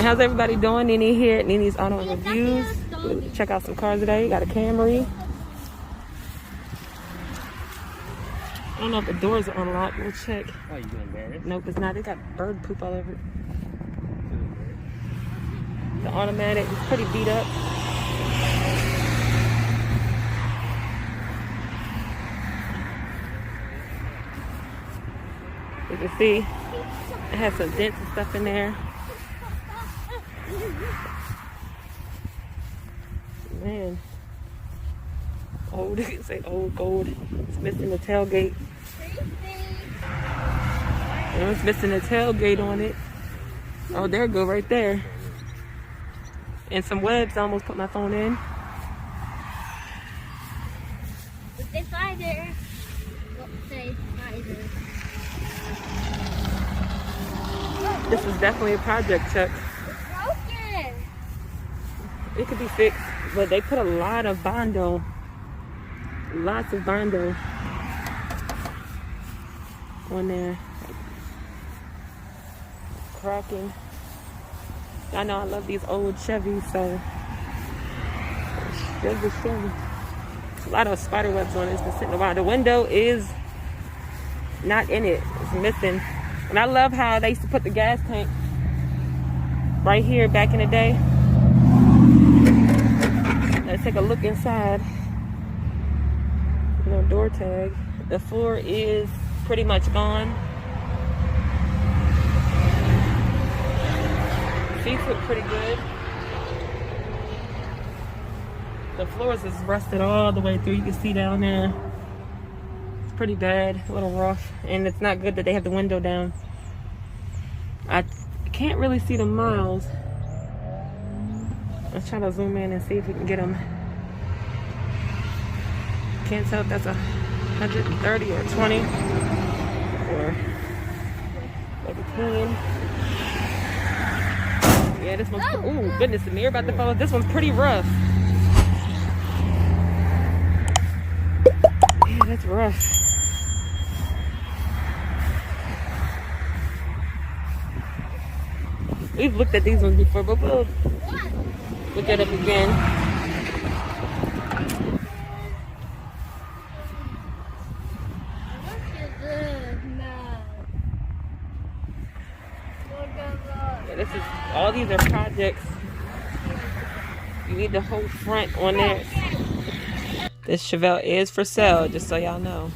Alright, how's everybody doing? Nene here at Nene's Auto and Reviews. Check out some cars today. Got a Camry. I don't know if the doors are unlocked. We'll check. Oh, you doing bad? Nope, it's not. It got bird poop all over it. The automatic is pretty beat up. You can see it has some dents and stuff in there. Man, old. You can say old gold. It's missing the tailgate. It's missing the tailgate on it. Oh, there it go right there. And some webs. I almost put my phone in. But they fly there. Say spider. This is definitely a project, Chuck. It's broken. It could be fixed, but they put a lot of Bondo. Lots of Bondo on there. Cracking. I know I love these old Chevys, so Chevy. A lot of spider webs on it. It's been sitting a while. The window is not in it. It's missing. And I love how they used to put the gas tank right here back in the day. Let's take a look inside. No door tag. The floor is pretty much gone. Seats look pretty good. The floors is rusted all the way through. You can see down there. It's pretty bad, a little rough, and it's not good that they have the window down. I can't really see the miles. Let's try to zoom in and see if we can get them. Can't tell if that's 130 or 20 or maybe 10. Yeah, this one's, oh goodness, the mirror about to fall. This one's pretty rough. Yeah, that's rough. We've looked at these ones before, but we'll look at them again. Yeah, this is, all these are projects. You need the whole front on there. This Chevelle is for sale, just so y'all know.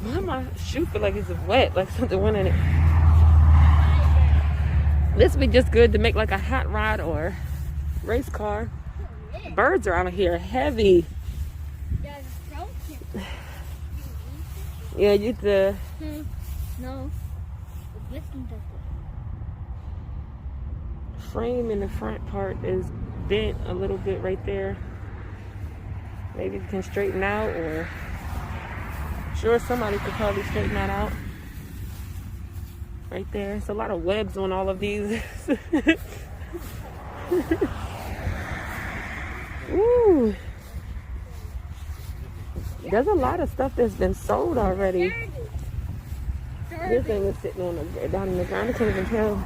Why my shoe feel like it's wet, like something went in it? This would be just good to make like a hot rod or race car. Birds are out here heavy. Yeah, you the No. frame in the front part is bent a little bit right there. Maybe you can straighten out, or sure somebody could probably straighten that out. Right there. It's a lot of webs on all of these. Ooh. There's a lot of stuff that's been sold already. This thing is sitting on the, down in the ground. I can't even tell.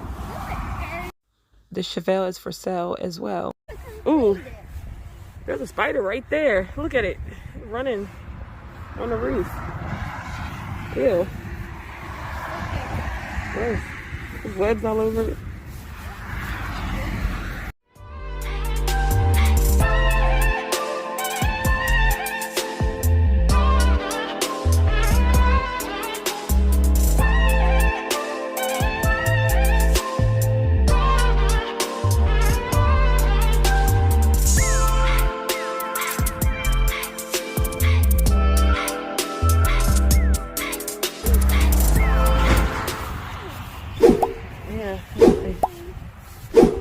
The Chevelle is for sale as well. Ooh. There's a spider right there. Look at it. Running on the roof. Ew. Gross. There's webs all over it.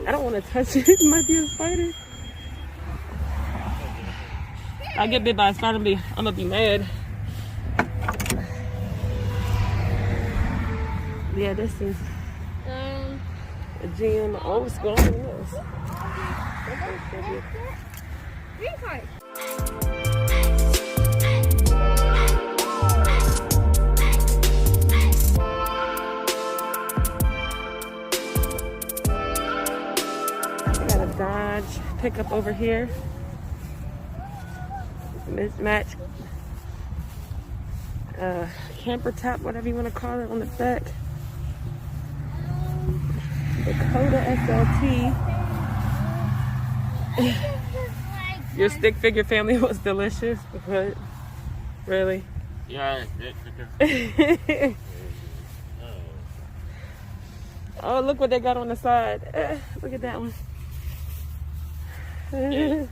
I don't want to touch it. It might be a spider. I get bit by a spider, I'm gonna be mad. Yeah, this is a GM old school. Green card. pickup over here. Mismatched camper top, whatever you want to call it, on the back. Dakota SLT. Your stick figure family was delicious, but really? Yeah. Oh, look what they got on the side. Look at that one. Open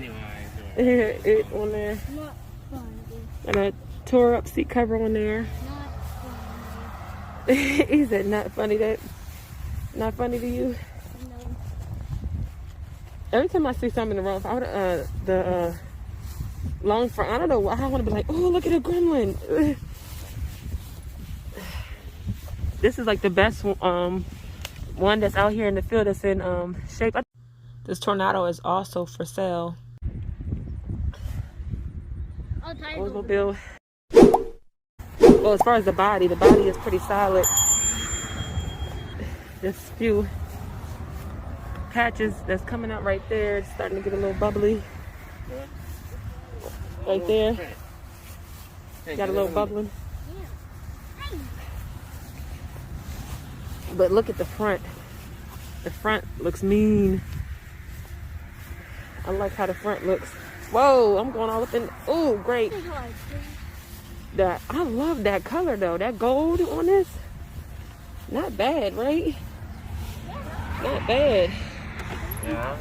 your eyes. It on there. Not funny. And a tore up seat cover on there. Not funny. He said, not funny. That not funny to you? No. Every time I see something in the wrong, the long front, I don't know why I want to be like, oh, look at a gremlin. This is like the best one that's out here in the field that's in shape. This Tornado is also for sale. Oldsmobile. Well, as far as the body is pretty solid. Just few patches that's coming out right there. It's starting to get a little bubbly. Right there. Got a little bubbling. But look at the front. The front looks mean. I like how the front looks. Whoa, I'm going all up in. Oh, great. That I love that color though. That gold on this. Not bad, right? Not bad. Yeah.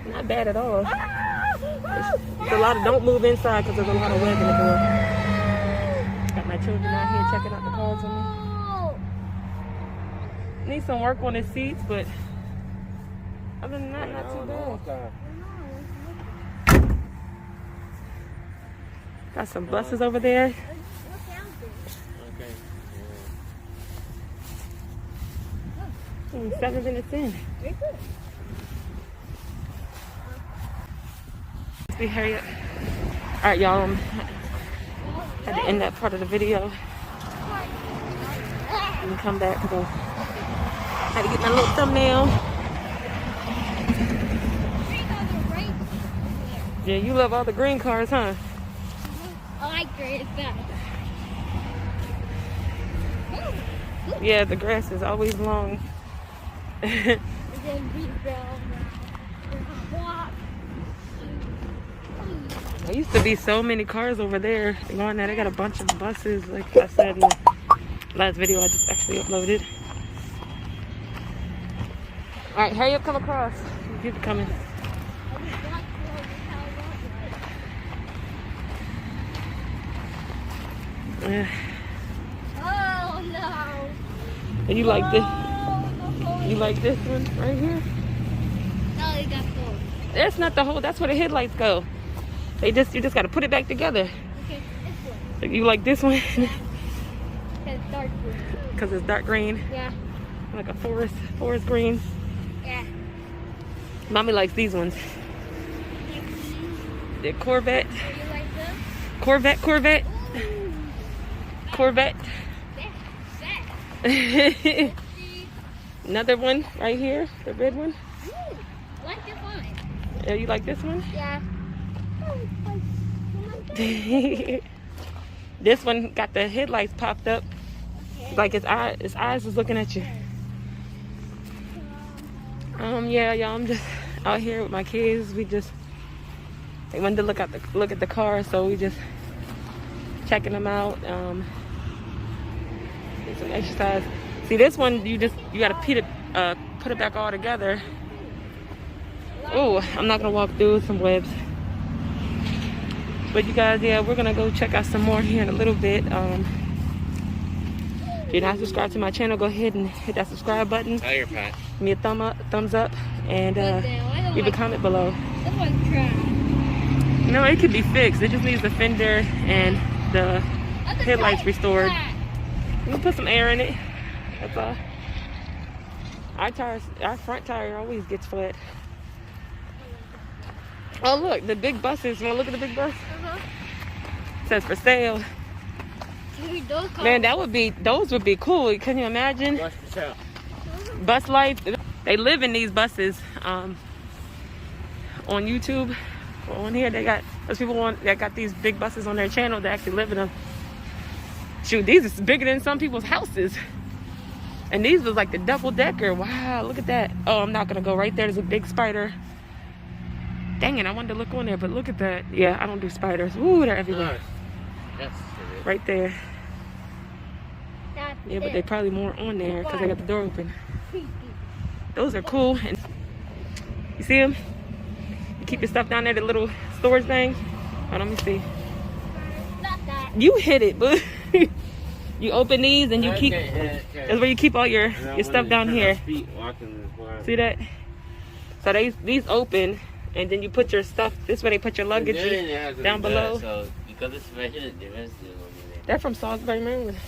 Not bad at all. It's a lot of, don't move inside because there's a lot of web in the door. Got my children out here checking out the cars on me. Need some work on the seats, but other than that, not too bad. Got some buses over there. Okay. 7 minutes in. We hurry up. All right, y'all. Had to end that part of the video and come back because I had to get my little thumbnail. Yeah, you love all the green cars, huh? I like green. It's bad. Yeah, the grass is always long. There used to be so many cars over there. Going there, they got a bunch of buses, like I said in the last video I just actually uploaded. All right, hurry up, come across. People coming. Yeah. Oh no! And you like this? You like this one right here? No, they got four. That's not the whole. That's where the headlights go. You just got to put it back together. Okay, this one. You like this one? Because it's dark green. Because it's dark green. Yeah. Like a forest green. Yeah. Mommy likes these ones. The Corvette. Do you like them? Corvette. Ooh. Corvette. That. Another one right here, the red one. Ooh, I like this one. Yeah, you like this one? Yeah. This one got the headlights popped up. Okay. Like his eyes is looking at you. Yeah, y'all, I'm just out here with my kids. They wanted to look at the car, so we just checking them out. Get some exercise. See, this one you gotta put it back all together. Oh, I'm not gonna walk through some webs. But you guys, yeah, we're gonna go check out some more here in a little bit. If you're not subscribed to my channel, go ahead and hit that subscribe button. Oh, you're fine. Give me a thumbs up, and leave a comment below. This one's trash. No, it could be fixed. It just needs the fender and the headlights restored. You can put some air in it. That's all. Our front tire always gets flat. Oh look, the big buses. You wanna look at the big bus? It says for sale. Dude, those cars. Man, those would be cool. Can you imagine? What's for sale? Bus life. They live in these buses. on YouTube. On here, they got those people that got these big buses on their channel that actually live in them. Shoot, these is bigger than some people's houses. And these was like the double decker. Wow, look at that. Oh, I'm not gonna go right there. There's a big spider. Dang it, I wanted to look on there, but look at that. Yeah, I don't do spiders. Ooh, they're everywhere. Right there. Yeah, but they probably more on there because they got the door open. Those are cool. And you see them? You keep your stuff down there, the little storage thing. Oh, let me see. You hit it, but you open these and you keep. That's where you keep all your stuff down here. See that? So these open, and then you put your stuff. This is where they put your luggage down below. So because it's right here, They're from Salisbury, Maryland.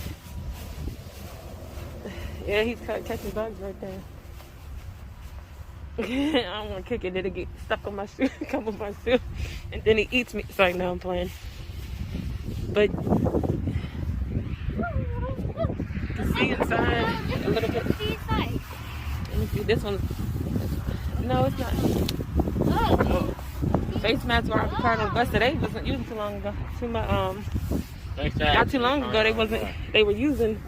Yeah, he's catching bugs right there. I don't want to kick it. It'll get stuck on my shoe, come on my shoe, and then he eats me. Sorry, no, I'm playing. But you can see inside a little bit. Let me see this one. No, it's not. Oh. Face masks were part of the bus that they wasn't using too long ago. Not too long ago, they were using.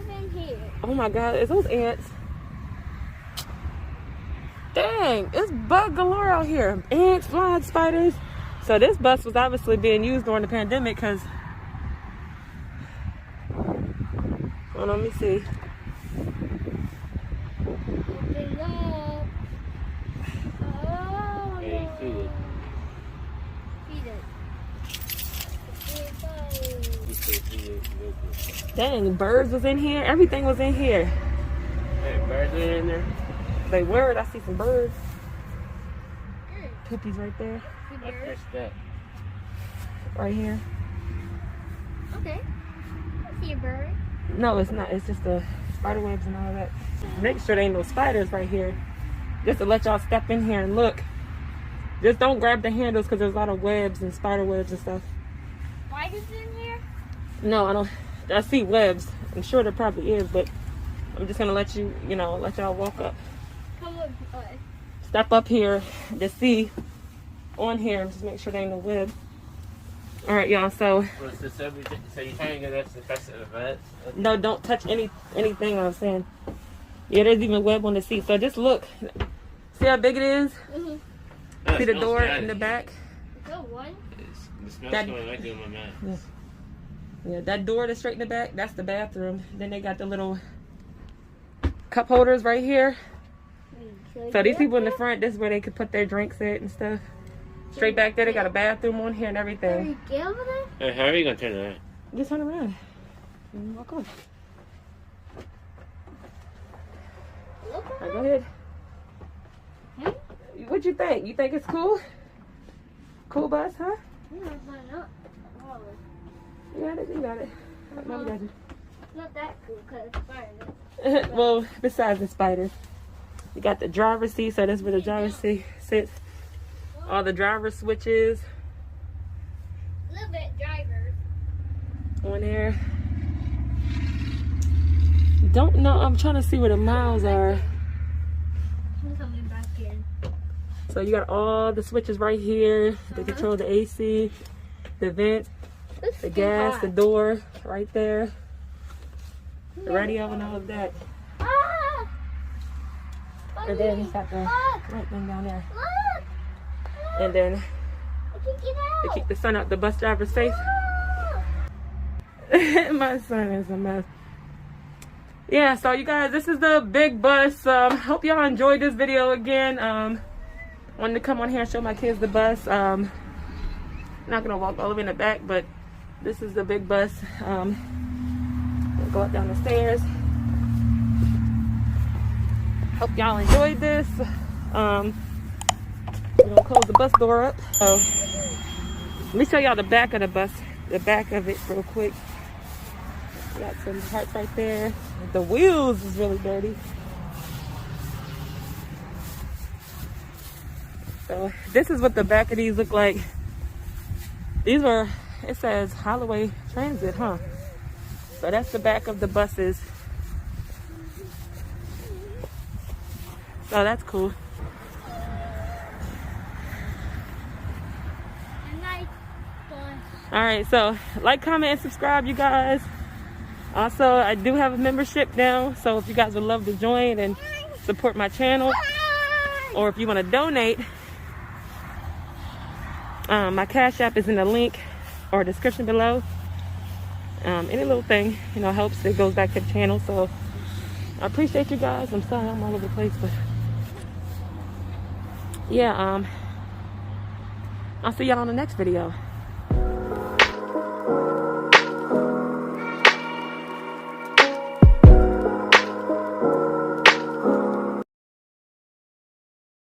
Oh my God, it's those ants. Dang, it's bug galore out here. Ants, flies, spiders. So this bus was obviously being used during the pandemic because, well, let me see. Dang, birds was in here. Everything was in here. Hey, birds are in there. They were. I see some birds. Poopies right there. What's that? Right here. Okay. I see a bird. No, it's not. It's just the spider webs and all that. Make sure there ain't no spiders right here. Just to let y'all step in here and look. Just don't grab the handles because there's a lot of webs and spider webs and stuff. Spiders in here? No, I don't. I see webs. I'm sure there probably is, but I'm just gonna let you, let y'all walk up. Come on, Step up here to see on here. Just make sure there ain't no web. All right, y'all. So So you're trying to get us to touch the vets? no, don't touch anything. I'm saying. Yeah, there's even web on the seat. So just look. See how big it is? Mm-hmm. See the door in the back? Is that one? The smell's That- going right through my mouth. Yeah, that door that's straight in the back, that's the bathroom. Then they got the little cup holders right here. So these people in the front, this is where they could put their drinks at and stuff. Straight back there, they got a bathroom on here and everything. Hey, how are you going to turn it on? Just turn around and walk on. All right, go ahead. What you think? You think it's cool? Cool bus, huh? You got it, you got it. No, we got you. Not that cool because it's spiders. Well, besides the spiders. You got the driver's seat, so that's where the driver's seat sits. All the driver switches. Little bit drivers. On there. Don't know. I'm trying to see where the miles are. I'm coming back in. So you got all the switches right here. They control the AC, the vent, the gas, the door right there. The radio and all of that. Ah! And then it's got the right thing down there. And then I can't get to out. keep the sun out the bus driver's face. My son is a mess. Yeah, so you guys, this is the big bus. Hope y'all enjoyed this video again. Wanted to come on here and show my kids the bus. Not gonna walk all the way in the back, but this is the big bus. We'll go up down the stairs. Hope y'all enjoyed this. We're gonna close the bus door up. So let me show y'all the back of the bus, the back of it real quick. Got some parts right there. The wheels is really dirty. So this is what the back of these look like. These were, it says Holloway Transit, huh? So that's the back of the buses. So that's cool. All right, so like, comment, and subscribe, you guys. Also, I do have a membership now, so if you guys would love to join and support my channel, or if you want to donate, my Cash App is in the link or description below. Any little thing, you know, helps. It goes back to the channel. So I appreciate you guys. I'm sorry I'm all over the place, but yeah, I'll see y'all on the next video.